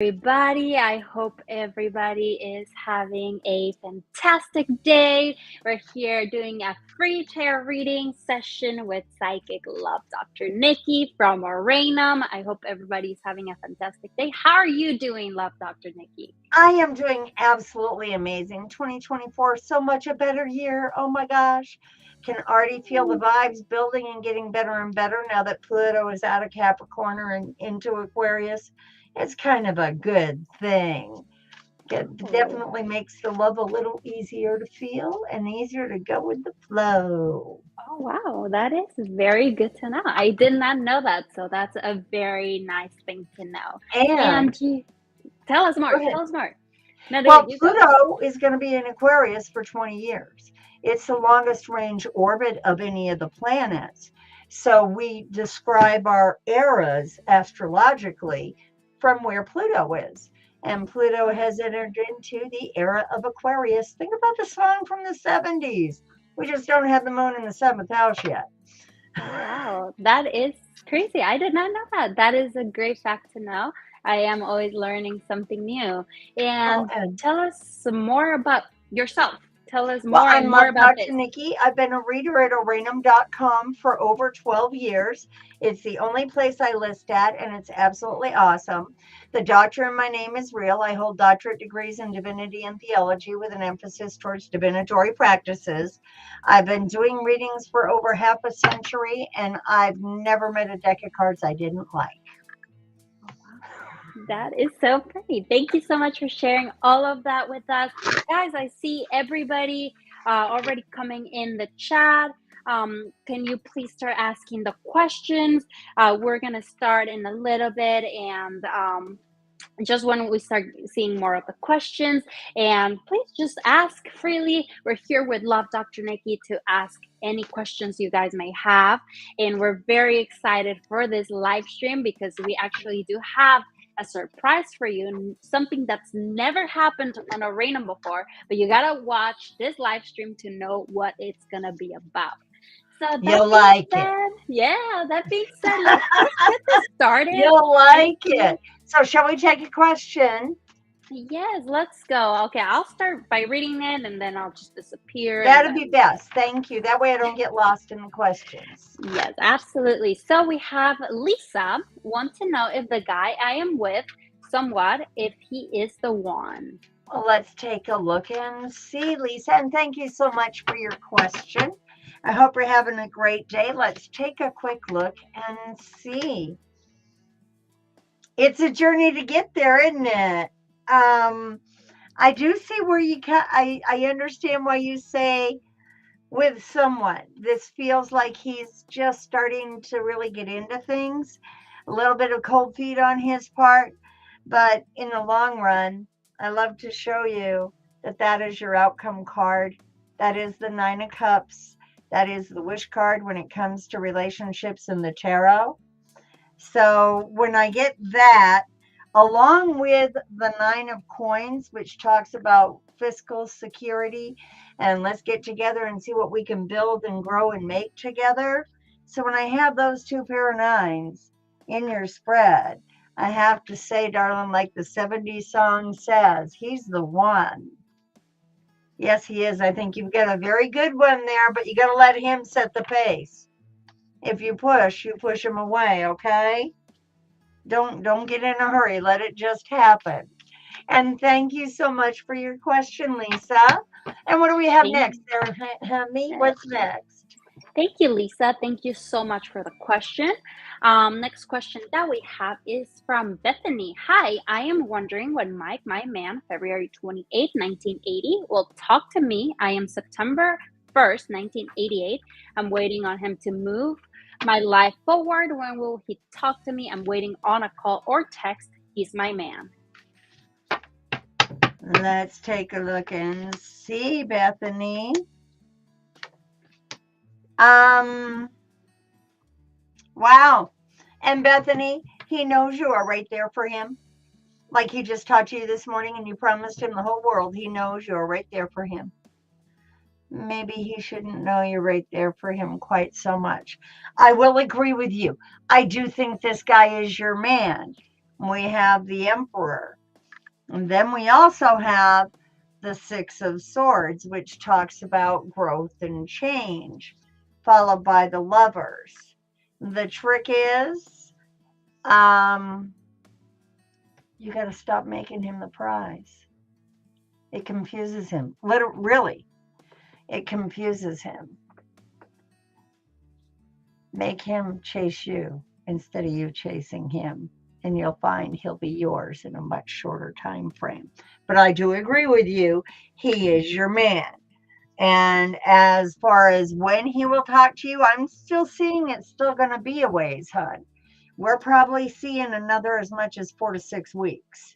Everybody. I hope everybody is having a fantastic day. We're here doing a free tarot reading session with Psychic Love Dr. Nikki from Aranum. I hope everybody's having a fantastic day. How are you doing, Love Dr. Nikki? I am doing absolutely amazing. 2024, so much a better year. Oh my gosh. Can already feel the vibes building and getting better and better now that Pluto is out of Capricorn and into Aquarius. It's kind of a good thing. It Oh, definitely makes the love a little easier to feel and easier to go with the flow. oh wow, that is very good to know. I did not know that, so that's a very nice thing to know. And And you, tell us go more. ahead. Tell us more. No, there Well, you go. Pluto is going to be in Aquarius for 20 years. It's the longest range orbit of any of the planets. So we describe our eras astrologically from where Pluto is. And Pluto has entered into the era of Aquarius. Think about the song from the 70s. We just don't have the moon in the seventh house yet. Oh, wow. That is crazy. I did not know that. That is a great fact to know. I am always learning something new. Oh, And and tell us some more about yourself. Tell us well, more I'm and more Love about Dr. this. Nikki. I've been a reader at aranum.com for over 12 years. It's the only place I list at, and it's absolutely awesome. The doctor in my name is real. I hold doctorate degrees in divinity and theology with an emphasis towards divinatory practices. I've been doing readings for over half a century, and I've never met a deck of cards I didn't like. Oh, wow. That is so pretty. Thank you so much for sharing all of that with us. Guys, I see everybody already coming in the chat. Can you please start asking the questions? We're going to start in a little bit, and just when we start seeing more of the questions, and please just ask freely. We're here with Love Dr. Nikki to ask any questions you guys may have, and we're very excited for this live stream because we actually do have a surprise for you, something that's never happened on a random before, but you gotta watch this live stream to know what it's gonna be about. So that You'll being like it. said, yeah, that being said, let's just get this started. You'll I like think it. So, shall we take a question? yes, let's go. Okay, I'll start by reading it and then I'll just disappear and That'd be then. best. Thank you. That way I don't get lost in the questions. Yes, absolutely. So we have Lisa want to know if the guy I am with somewhat if he is the one. Well, let's take a look and see, Lisa. And thank you so much for your question. I hope you're having a great day. Let's take a quick look and see. It's a journey to get there, isn't it? Um, I do see where I understand why you say with someone. This feels like he's just starting to really get into things. A little bit of cold feet on his part, but in the long run, I love to show you that that is your outcome card. That is the Nine of Cups. That is the wish card when it comes to relationships in the tarot. So when I get that, along with the Nine of Coins, which talks about fiscal security and let's get together and see what we can build and grow and make together. So when I have those two pair of nines in your spread, I have to say, darling, like the 70s song says, he's the one. Yes, he is. I think you've got a very good one there, but you got to let him set the pace. If you push him away, okay? Don't get in a hurry. Let it just happen. And thank you so much for your question, Lisa. And what do we have Thank, next there, Hemi? uh, What's next? thank you, Lisa. Thank you so much for the question. Next question that we have is from Bethany. Hi, I am wondering when Mike, my man, February 28th, 1980, will talk to me. I am September 1st, 1988. I'm waiting on him to move my life forward. When will he talk to me? I'm waiting on a call or text. He's my man. Let's take a look and see, Bethany. Um, wow. And Bethany, he knows you are right there for him. Like he just talked to you this morning and you promised him the whole world. He knows you're right there for him. Maybe he shouldn't know you're right there for him quite so much. I will agree with you. I do think this guy is your man. We have the Emperor. And then we also have the Six of Swords, which talks about growth and change, followed by the Lovers. The trick is, you got to stop making him the prize. It confuses him. Really, it confuses him. Make him chase you instead of you chasing him, and you'll find he'll be yours in a much shorter time frame. But I do agree with you. He is your man. And as far as when he will talk to you, I'm still seeing it's still going to be a ways, hon. We're probably seeing another as much as 4 to 6 weeks.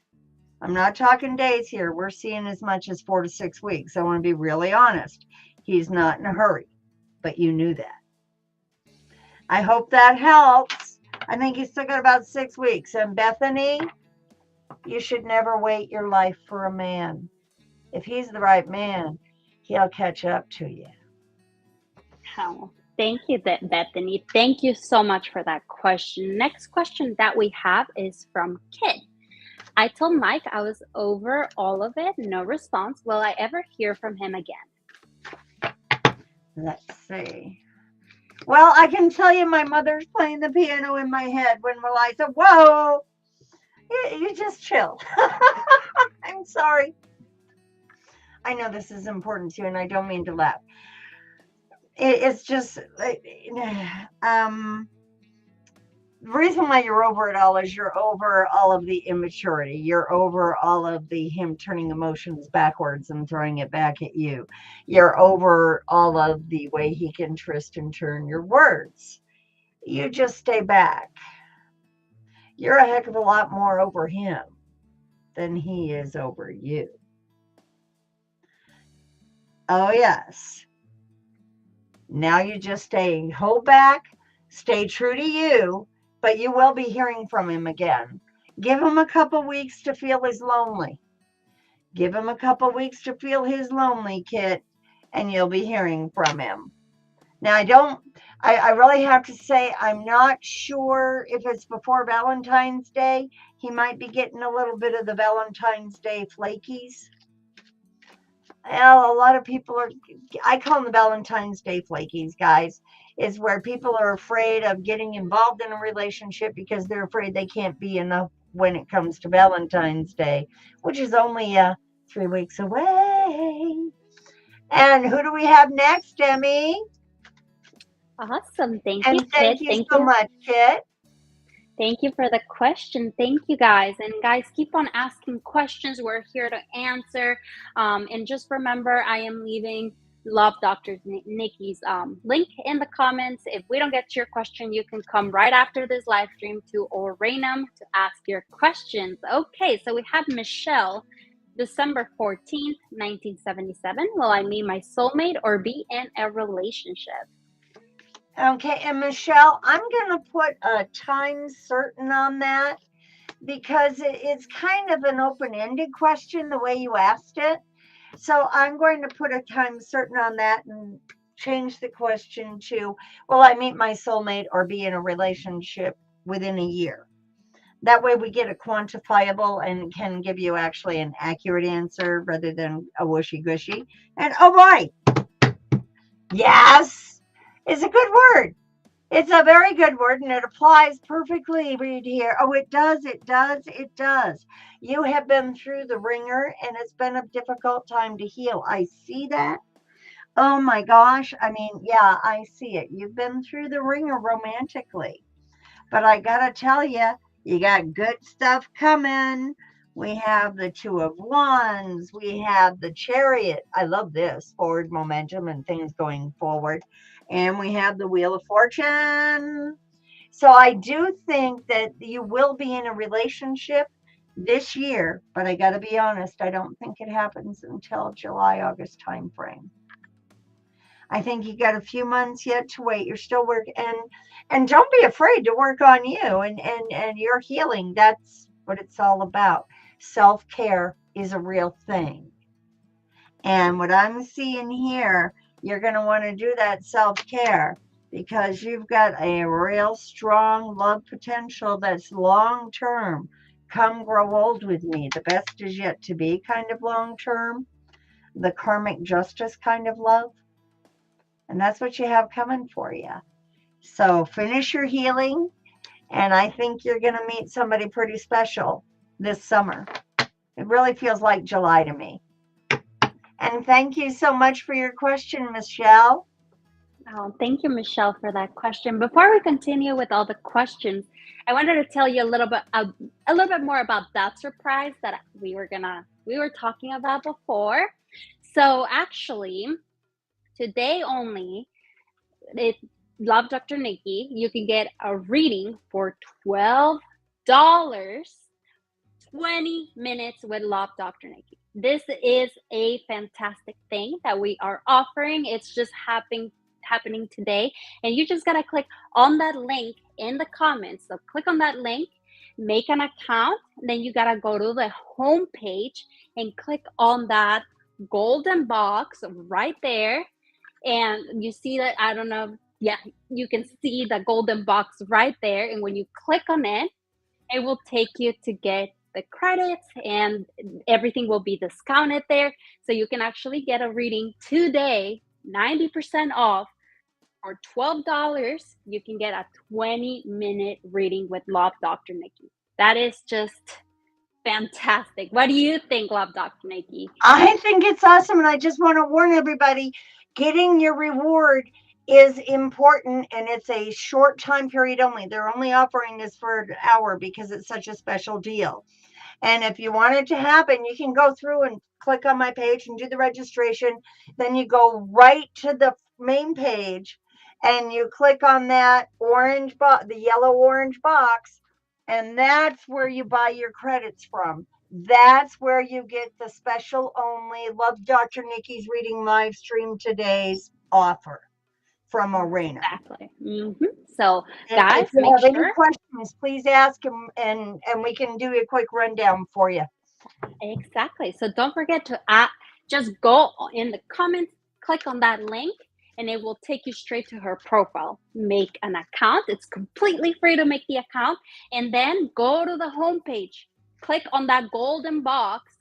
I'm not talking days here. We're seeing as much as 4 to 6 weeks. I want to be really honest. He's not in a hurry, but you knew that. I hope that helps. I think he's still got about 6 weeks. And Bethany, you should never wait your life for a man. If he's the right man, he'll catch up to you. Oh, thank you, Bethany. Thank you so much for that question. Next question that we have is from Kit. I told Mike I was over all of it. No response. Will I ever hear from him again? Let's see. Well, I can tell you my mother's playing the piano in my head when I said, whoa, you just chill. I'm sorry. I know this is important to you, and I don't mean to laugh. It's just, the reason why you're over it all is you're over all of the immaturity. You're over all of him turning emotions backwards and throwing it back at you. You're over all of the way he can twist and turn your words. You just stay back. You're a heck of a lot more over him than he is over you. Oh, yes. Now you just hold back, stay true to you, but you will be hearing from him again. Give him a couple weeks to feel his lonely. Give him a couple weeks to feel his lonely, Kit, and you'll be hearing from him. Now, I really have to say, I'm not sure if it's before Valentine's Day. He might be getting a little bit of the Valentine's Day flakies. Well, a lot of people I call them the Valentine's Day flakies, guys, is where people are afraid of getting involved in a relationship because they're afraid they can't be enough when it comes to Valentine's Day, which is only 3 weeks away. And who do we have next, Demi? Awesome. Thank And you, Kit. thank you so much, Kit. Thank you for the question. Thank you, guys. And guys, keep on asking questions. We're here to answer. And just remember, I am leaving Love Dr. Nikki's link in the comments. If we don't get to your question, you can come right after this live stream to Oranum to ask your questions. Okay, so we have Michelle, December 14th, 1977. Will I meet my soulmate or be in a relationship? Okay, and Michelle, I'm going to put a time certain on that because it's kind of an open-ended question the way you asked it. So I'm going to put a time certain on that and change the question to, will I meet my soulmate or be in a relationship within a year? That way we get a quantifiable and can give you actually an accurate answer rather than a wishy-gushy. And oh boy, yes, is a good word. It's a very good word, and it applies perfectly right here. Oh, it does, it does, it does. You have been through the ringer, and it's been a difficult time to heal. I see that. Oh, my gosh. I mean, yeah, I see it. You've been through the ringer romantically. But I got to tell you, you got good stuff coming. We have the Two of Wands. We have the Chariot. I love this, forward momentum and things going forward. And we have the Wheel of Fortune. So I do think that you will be in a relationship this year, but I got to be honest, I don't think it happens until July, August time frame. I think you got a few months yet to wait. You're still working, and don't be afraid to work on you and your healing. That's what it's all about. Self-care is a real thing. And what I'm seeing here, you're going to want to do that self-care because you've got a real strong love potential that's long-term come grow old with me. The best is yet to be kind of long term. The karmic justice kind of love. And that's what you have coming for you. So finish your healing. And I think you're going to meet somebody pretty special this summer. It really feels like July to me. And thank you so much for your question, Michelle. Oh, thank you, Michelle, for that question. Before we continue with all the questions, I wanted to tell you a little bit more about that surprise that we were talking about before. So actually, today only, it Love Dr. Nikki, you can get a reading for $12, 20 minutes with Love Dr. Nikki. This is a fantastic thing that we are offering. It's just happening today, and you just gotta click on that link in the comments. So click on that link, make an account, then you gotta go to the home page and click on that golden box right there, and you see that, I don't know, yeah, you can see the golden box right there, and when you click on it, it will take you to get the credits, and everything will be discounted there, so you can actually get a reading today, 90% off. For $12, you can get a 20-minute reading with Love Dr. Nikki. That is just fantastic. What do you think, Love Dr. Nikki? I think it's awesome. And I just want to warn everybody, getting your reward is important, and it's a short time period only. They're only offering this for an hour because it's such a special deal. And if you want it to happen, you can go through and click on my page and do the registration. Then you go right to the main page and you click on that orange box, the yellow orange box, and that's where you buy your credits from. That's where you get the special only Love Dr. Nikki's reading live stream today's offer from Arena. Exactly. So, And guys, if you make have any sure. questions, please ask them, and we can do a quick rundown for you. Exactly. So don't forget to just go in the comments, click on that link, and it will take you straight to her profile. Make an account. It's completely free to make the account. And then go to the homepage, click on that golden box,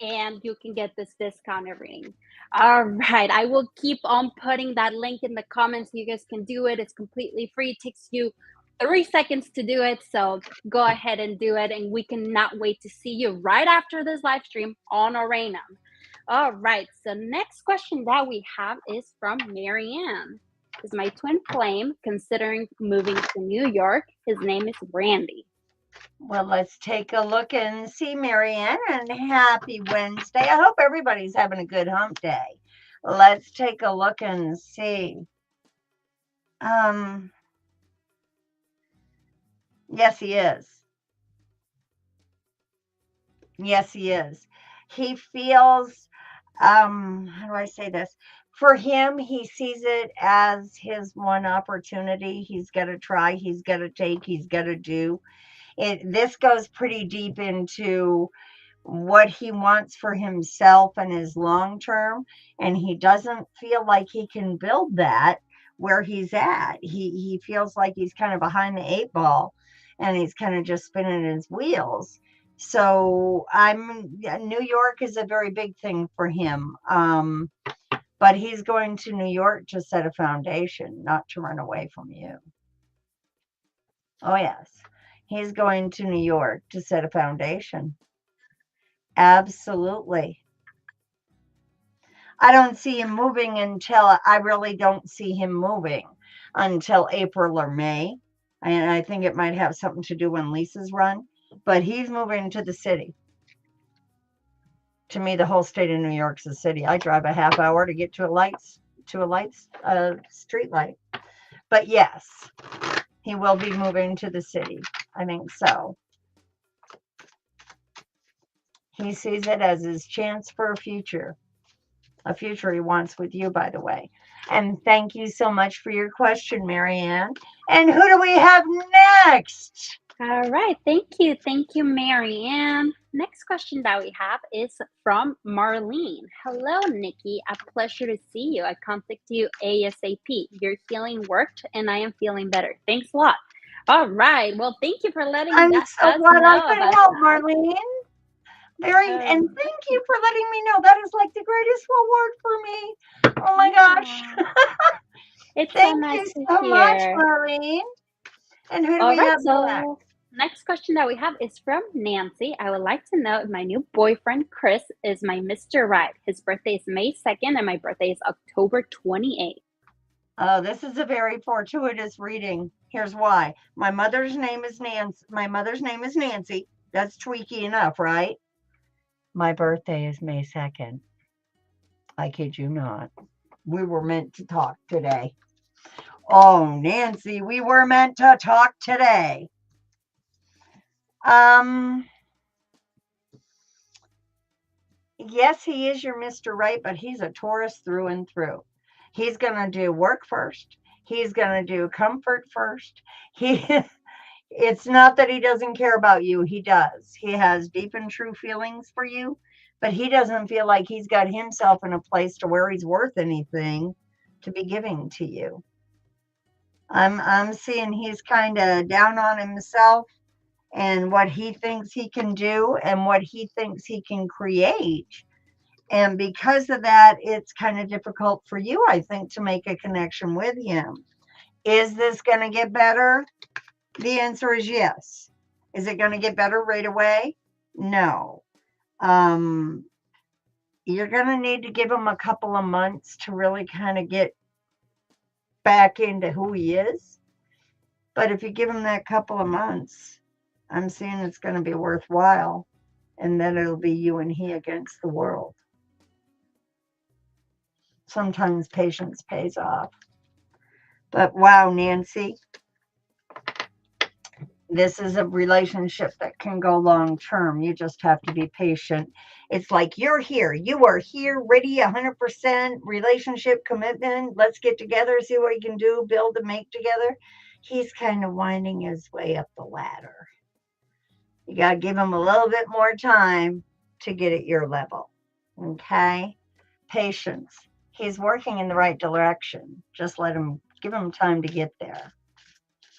and you can get this discounted reading. All right. I will keep on putting that link in the comments. You guys can do it. It's completely free. It takes you 3 seconds to do it. So go ahead and do it. And we cannot wait to see you right after this live stream on Arena. All right. So next question that we have is from Marianne. Is my twin flame considering moving to New York? His name is Randy. Well, let's take a look and see, Marianne, and happy Wednesday. I hope everybody's having a good hump day. Let's take a look and see. Yes, he is. Yes, he is. He feels, how do I say this? For him, he sees it as his one opportunity. He's got to try, he's got to take, he's got to do. This goes pretty deep into what he wants for himself and his long term, and he doesn't feel like he can build that where he's at. He feels like he's kind of behind the 8 ball, and he's kind of just spinning his wheels. So New York is a very big thing for him, but he's going to New York to set a foundation, not to run away from you. Oh yes, he's going to New York to set a foundation. Absolutely. I don't see him moving I really don't see him moving until April or May. And I think it might have something to do when leases run, but he's moving to the city. To me, the whole state of New York's a city. I drive a half hour to get to a street light. But yes, he will be moving to the city. I think so. He sees it as his chance for a future he wants with you, by the way. And thank you so much for your question, Marianne. And who do we have next? All right. Thank you. Thank you, Marianne. Next question that we have is from Marlene. Hello, Nikki. A pleasure to see you. I contact you ASAP. Your healing worked and I am feeling better. Thanks a lot. All right. Well, thank you for letting I'm that so us glad I know could about help, that. Marlene. And Um, thank you for letting me know. That is like the greatest reward for me. Oh my gosh. yeah, it's so Thank nice you to so much, hear. Marlene. And who do All we right. have next? So, next question that we have is from Nancy. I would like to know if my new boyfriend, Chris, is my Mr. Right. His birthday is May 2nd and my birthday is October 28th. Oh, this is a very fortuitous reading. Here's why. My mother's name is Nancy. My mother's name is Nancy. That's tweaky enough, right? My birthday is May 2nd. I kid you not. We were meant to talk today. Oh, Nancy, we were meant to talk today. Um, yes, he is your Mr. Right, but he's a Taurus through and through. He's going to do work first. He's going to do comfort first. He It's not that he doesn't care about you. He does. He has deep and true feelings for you, but he doesn't feel like he's got himself in a place to where he's worth anything to be giving to you. I'm seeing he's kind of down on himself and what he thinks he can do and what he thinks he can create. And because of that, it's kind of difficult for you, I think, to make a connection with him. Is this going to get better? The answer is yes. Is it going to get better right away? No. Um, you're going to need to give him a couple of months to really kind of get back into who he is. But if you give him that couple of months, I'm seeing it's going to be worthwhile. And then it'll be you and he against the world. Sometimes patience pays off. But wow, Nancy, this is a relationship that can go long term. You just have to be patient. It's like you're here. You are here, ready, 100% relationship commitment. Let's get together, see what we can do, build and make together. He's kind of winding his way up the ladder. You got to give him a little bit more time to get at your level. Okay? Patience. He's working in the right direction. Just give him time to get there.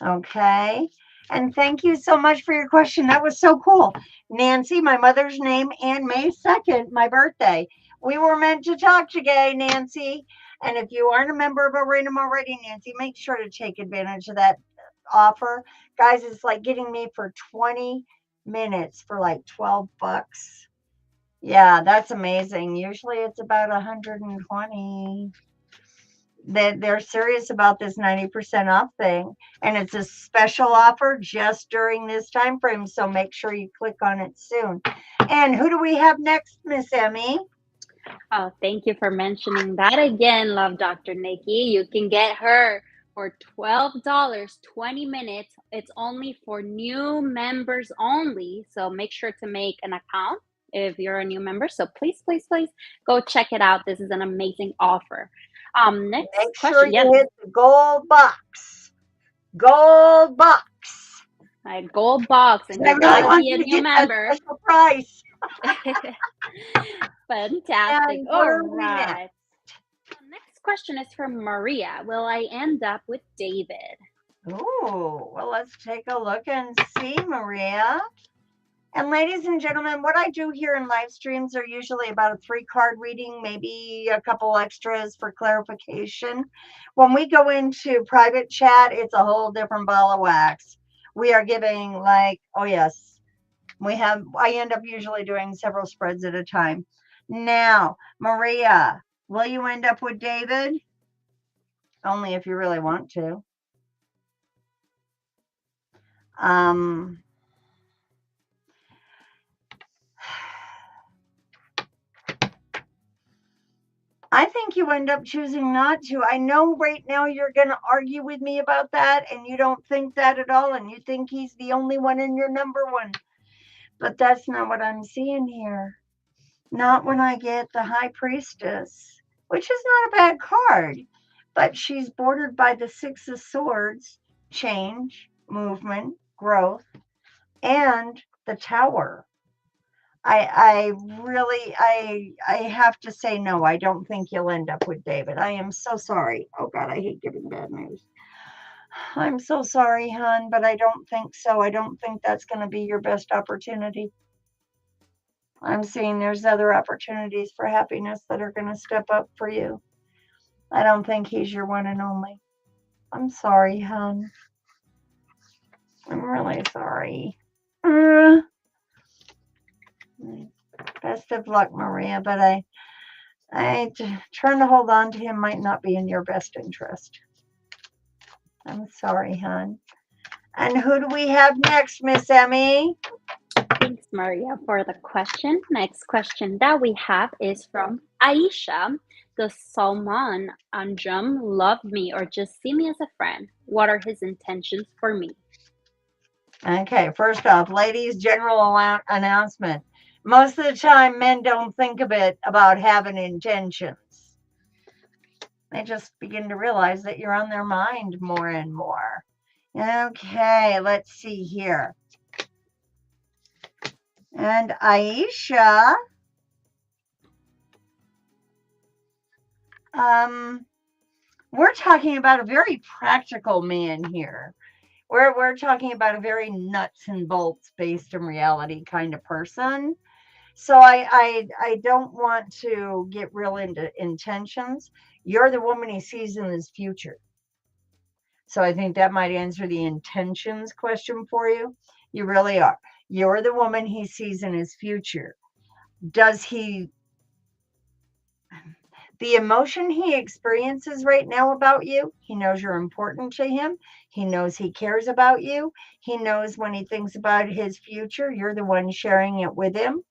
Okay? And thank you so much for your question. That was so cool. Nancy, my mother's name, and May 2nd, my birthday. We were meant to talk today, Nancy. And if you aren't a member of Arena already, Nancy, make sure to take advantage of that offer. Guys, it's like getting me for 20 minutes for like 12 bucks. Yeah, that's amazing. Usually it's about 120. They're serious about this 90% off thing, and it's a special offer just during this time frame, so make sure you click on it soon. And who do we have next, Miss Emmy? Oh, thank you for mentioning that again, Love Dr. Nikki. You can get her for $12, 20 minutes. It's only for new members only. So make sure to make an account if you're a new member. So please, please, please go check it out. This is an amazing offer. Next Make sure question. you Yes, hit the gold box. Gold box. my gold box, and I you really gotta want be a you to new get that member. special price. Fantastic. And what All are we next? right. Next question is from Maria. Will I end up with David? Ooh, well, let's take a look and see, Maria. And ladies and gentlemen, what I do here in live streams are usually about a 3-card reading, maybe a couple extras for clarification. When we go into private chat, it's a whole different ball of wax. We are giving oh yes, I end up usually doing several spreads at a time. Now, Maria, will you end up with David? Only if you really want to. I think you end up choosing not to. I know right now you're going to argue with me about that, and you don't think that at all, and you think he's the only one in your number one. But that's not what I'm seeing here. Not when I get the High Priestess, which is not a bad card, but she's bordered by the Six of Swords, change, movement, growth, and the Tower. I really I have to say no. I don't think you'll end up with David. I am so sorry. Oh God, I hate giving bad news. I'm so sorry, hon, but I don't think so. I don't think that's going to be your best opportunity. I'm seeing there's other opportunities for happiness that are going to step up for you. I don't think he's your one and only. I'm sorry, hon. I'm really sorry. Uh, Best of luck, Maria, but trying to hold on to him might not be in your best interest. I'm sorry, hon. And who do we have next, Miss Emmy? Thanks, Maria, for the question. Next question that we have is from Aisha. Does Salman Anjum love me or just see me as a friend? What are his intentions for me? Okay, first off, ladies, general announcement. Most of the time, men don't think of it about having intentions. They just begin to realize that you're on their mind more and more. Okay, let's see here. And Aisha, we're talking about a very practical man here. We're talking about a very nuts and bolts based in reality kind of person. So I don't want to get real into intentions. You're the woman he sees in his future. So I think that might answer the intentions question for you. You really are. You're the woman he sees in his future. Does he, the emotion he experiences right now about you, he knows you're important to him. He knows he cares about you. He knows when he thinks about his future, you're the one sharing it with him.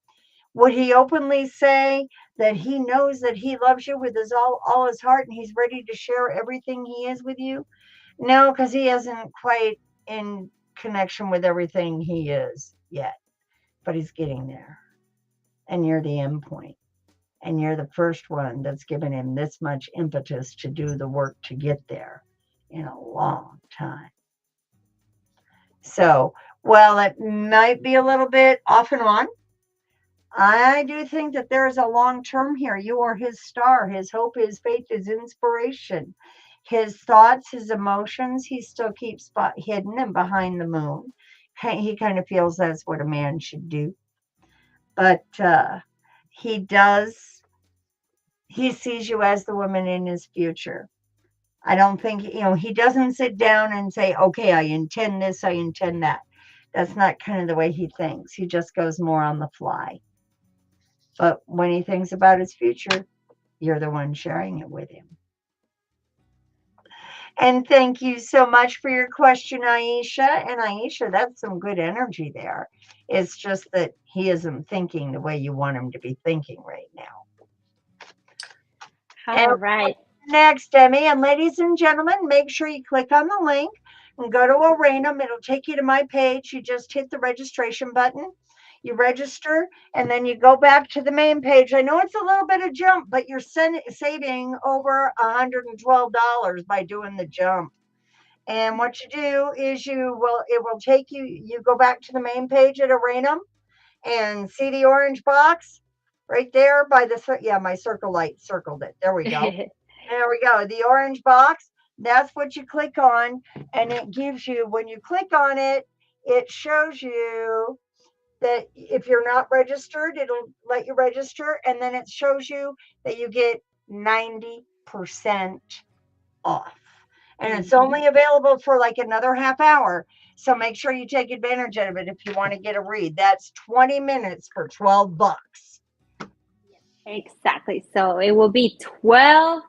Would he openly say that he knows that he loves you with all his heart and he's ready to share everything he is with you? No, because he isn't quite in connection with everything he is yet, but he's getting there. And you're the end point. And you're the first one that's given him this much impetus to do the work to get there in a long time. So, while it might be a little bit off and on, I do think that there is a long term here. You are his star, his hope, his faith, his inspiration, his thoughts, his emotions. He still keeps hidden and behind the moon. He kind of feels that's what a man should do. But he does, he sees you as the woman in his future. I don't think, he doesn't sit down and say, okay, I intend this, I intend that. That's not kind of the way he thinks. He just goes more on the fly. But when he thinks about his future, you're the one sharing it with him. And thank you so much for your question, Aisha. And Aisha, that's some good energy there. It's just that he isn't thinking the way you want him to be thinking right now. All right. Next, Emmy. And ladies and gentlemen, make sure you click on the link and go to Oranum. It'll take you to my page. You just hit the registration button. You register, and then you go back to the main page. I know it's a little bit of jump, but you're saving over $112 by doing the jump. And what you do is it will take you go back to the main page at Aranum and see the orange box right there by my circle light circled it. There we go. There we go. The orange box. That's what you click on, and it gives you, when you click on it, it shows you that if you're not registered, it'll let you register, and then it shows you that you get 90% off. And it's only available for like another half hour. So make sure you take advantage of it if you want to get a read. That's 20 minutes for $12. Exactly. So it will be $12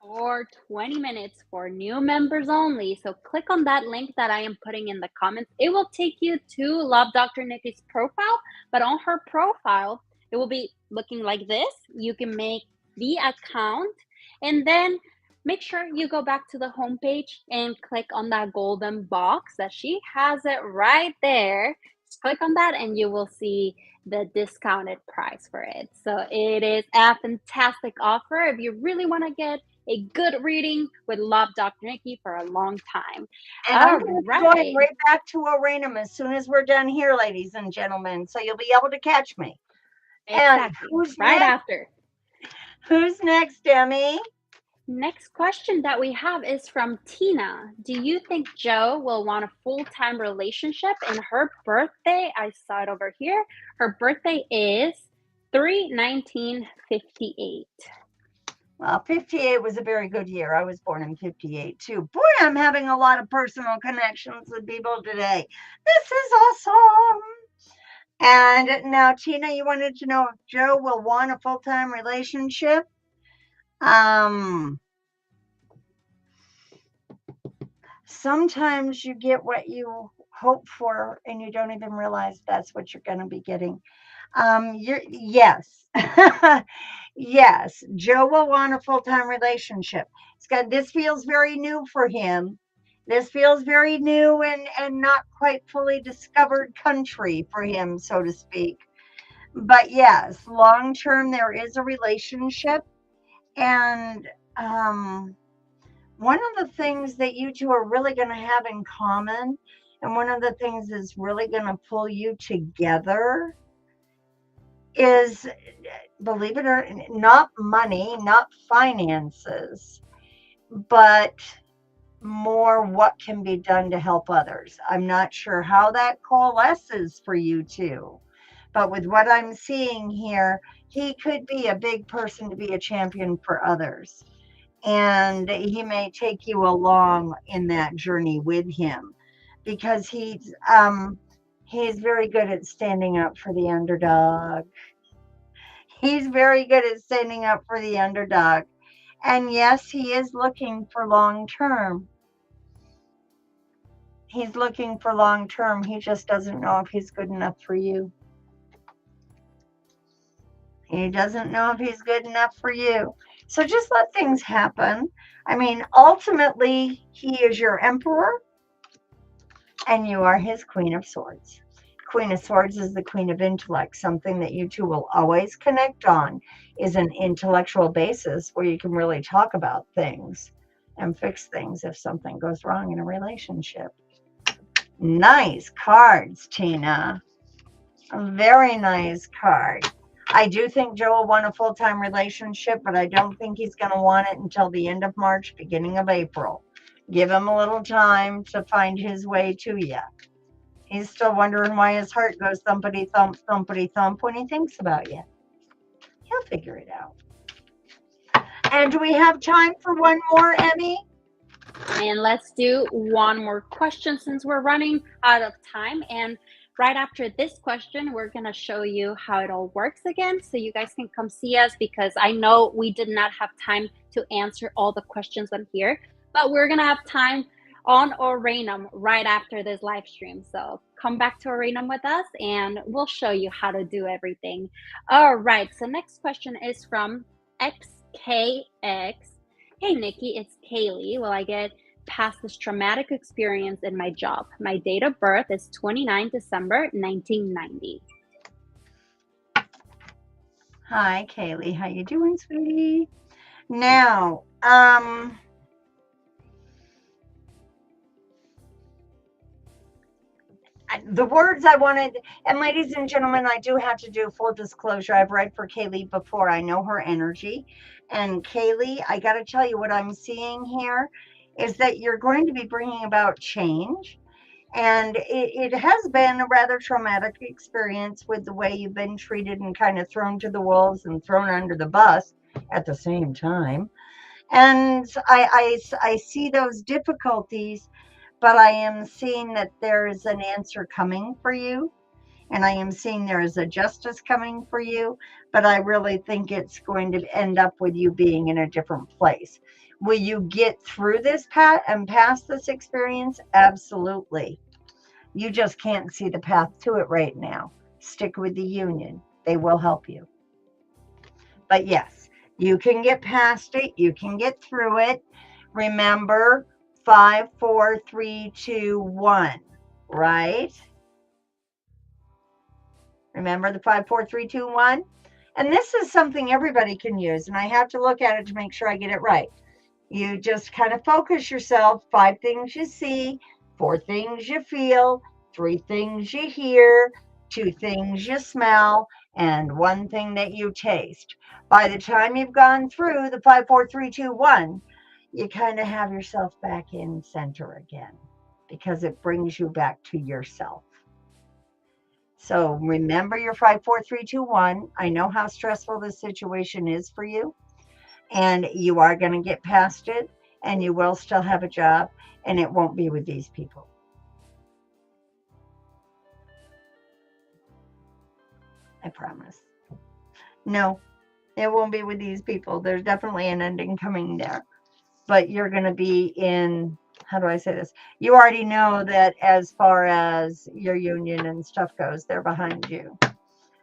for 20 minutes for new members only. So click on that link that I am putting in the comments. It will take you to Love Dr. Nikki's profile, but on her profile, it will be looking like this. You can make the account and then make sure you go back to the homepage and click on that golden box that she has it right there. Just click on that and you will see the discounted price for it. So it is a fantastic offer if you really want to get a good reading with Love Dr. Nikki for a long time. And I'm going to be going right back to Oranum as soon as we're done here, ladies and gentlemen. So you'll be able to catch me. Exactly. And who's right next? after. Who's next, Emmy? Next question that we have is from Tina. Do you think Joe will want a full-time relationship in her birthday? I saw it over here. Her birthday is 3/19/58. Well, 58 was a very good year. I was born in 58 too. Boy, I'm having a lot of personal connections with people today. This is awesome. And now, Tina, you wanted to know if Joe will want a full-time relationship? Sometimes you get what you hope for and you don't even realize that's what you're going to be getting. Yes. Yes, Joe will want a full-time relationship. This feels very new for him. This feels very new and not quite fully discovered country for him, so to speak. But yes, long term there is a relationship. And one of the things that you two are really going to have in common, and one of the things that's really going to pull you together is, believe it or not, money, not finances, but more what can be done to help others. I'm not sure how that coalesces for you two, but with what I'm seeing here, he could be a big person to be a champion for others. And he may take you along in that journey with him because he's very good at standing up for the underdog. He's very good at standing up for the underdog. And yes, he is looking for long term. He's looking for long term. He just doesn't know if he's good enough for you. He doesn't know if he's good enough for you. So just let things happen. I mean, ultimately, he is your emperor and you are his Queen of Swords. Queen of Swords is the queen of intellect. Something that you two will always connect on is an intellectual basis where you can really talk about things and fix things if something goes wrong in a relationship. Nice cards, Tina. A very nice card. I do think Joe will want a full-time relationship, but I don't think he's going to want it until the end of March, beginning of April. Give him a little time to find his way to you. He's still wondering why his heart goes thumpity thump, thumpity thump when he thinks about you. He'll figure it out. And do we have time for one more, Emmy? And let's do one more question since we're running out of time. And right after this question, we're going to show you how it all works again so you guys can come see us, because I know we did not have time to answer all the questions on here, but we're going to have time on Oranum right after this live stream. So come back to Oranum with us and we'll show you how to do everything. All right. So next question is from XKX. Hey, Nikki, it's Kaylee. Will I get past this traumatic experience in my job? My date of birth is 29 December 1990. Hi, Kaylee. How you doing, sweetie? Now, the words I wanted, and ladies and gentlemen, I do have to do full disclosure. I've read for Kaylee before. I know her energy. And Kaylee, I got to tell you what I'm seeing here is that you're going to be bringing about change. And it has been a rather traumatic experience with the way you've been treated and kind of thrown to the wolves and thrown under the bus at the same time. And I see those difficulties, but I am seeing that there is an answer coming for you. And I am seeing there is a justice coming for you, but I really think it's going to end up with you being in a different place. Will you get through this and past this experience? Absolutely. You just can't see the path to it right now. Stick with the union. They will help you. But yes, you can get past it. You can get through it. Remember, 5, 4, 3, 2, 1, right? Remember the 5, 4, 3, 2, 1? And this is something everybody can use. And I have to look at it to make sure I get it right. You just kind of focus yourself. 5 things you see, 4 things you feel, 3 things you hear, 2 things you smell, And one thing that you taste, by the time you've gone through the 5, 4, 3, 2, 1, you kind of have yourself back in center again because it brings you back to yourself. So remember your 5, 4, 3, 2, 1. I know how stressful this situation is for you, and you are going to get past it, and you will still have a job, and it won't be with these people. I promise. No, it won't be with these people. There's definitely an ending coming there. But you're going to be in, how do I say this? You already know that as far as your union and stuff goes, they're behind you.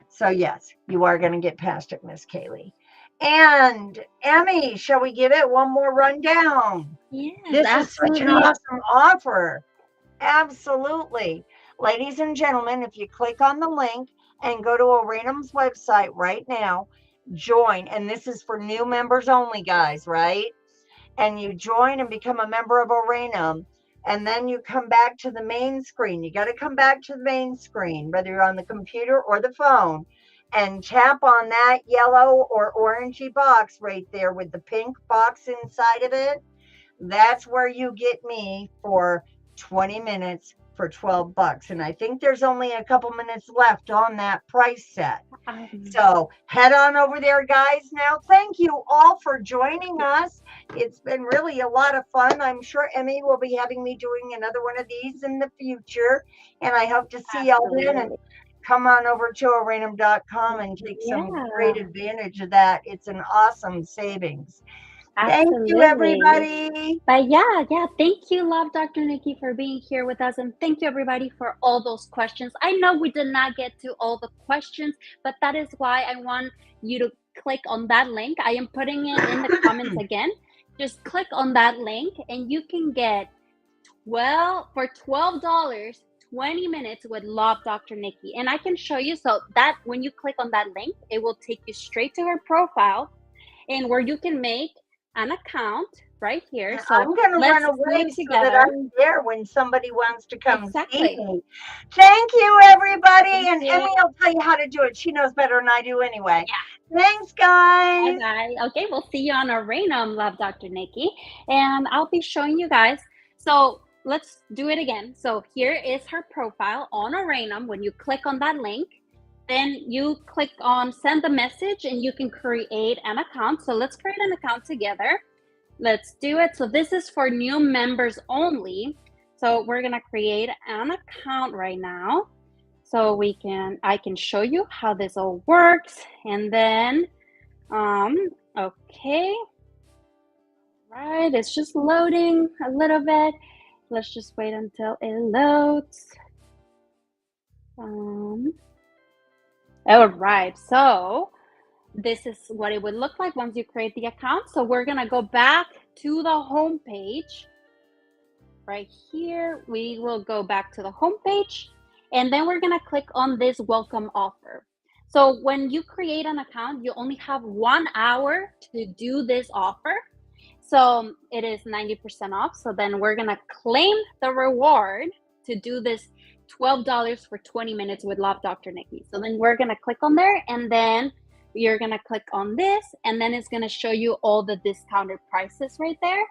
So yes, you are going to get past it, Miss Kaylee. And Emmy, shall we give it one more rundown? Yes, This is such an absolutely. awesome offer. Absolutely. Ladies and gentlemen, if you click on the link and go to Arenum's website right now, join. And this is for new members only, guys, right? And you join and become a member of Arenum. And then you come back to the main screen. You got to come back to the main screen, whether you're on the computer or the phone, and tap on that yellow or orangey box right there with the pink box inside of it. That's where you get me for 20 minutes for $12. And I think there's only a couple minutes left on that price set. So head on over there, guys. Now, thank you all for joining us. It's been really a lot of fun. I'm sure Emmy will be having me doing another one of these in the future. And I hope to see y'all then. And come on over to arenum.com and take some great advantage of that. It's an awesome savings. Thank you, everybody. But yeah, thank you, LoveDrNikki, for being here with us. And thank you, everybody, for all those questions. I know we did not get to all the questions, but that is why I want you to click on that link. I am putting it in the comments again. Just click on that link and you can get, well, for $12, 20 minutes with LoveDrNikki. And I can show you, so that when you click on that link, it will take you straight to her profile and where you can make an account right here. So I'm going to run away so that I'm there when somebody wants to come see me. Thank you, everybody. And Emmy will tell you how to do it. She knows better than I do anyway. Yeah. Thanks, guys. Bye. Okay, we'll see you on Arenum, LoveDrNikki. And I'll be showing you guys. So let's do it again. So here is her profile on Arenum. When you click on that link, then you click on send the message and you can create an account. So let's create an account together. Let's do it. So this is for new members only. So we're gonna create an account right now. So I can show you how this all works. And then, okay. Right, it's just loading a little bit. Let's just wait until it loads. All right, so this is what it would look like once you create the account. So we're gonna go back to the home page. Right here, we will go back to the home page, and then we're gonna click on this welcome offer. So when you create an account, you only have 1 hour to do this offer. So it is 90% off. So then we're gonna claim the reward to do this $12 for 20 minutes with LoveDrNikki. So then we're gonna click on there, and then you're gonna click on this, and then it's gonna show you all the discounted prices right there.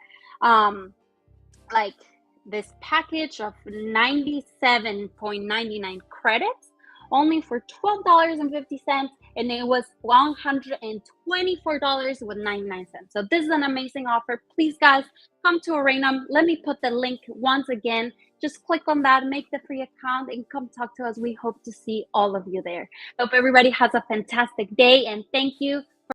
Like this package of 97.99 credits, only for $12.50, and it was $124.99. So this is an amazing offer. Please, guys, come to Arenum. Let me put the link once again. Just click on that, make the free account, and come talk to us. We hope to see all of you there. Hope everybody has a fantastic day, and thank you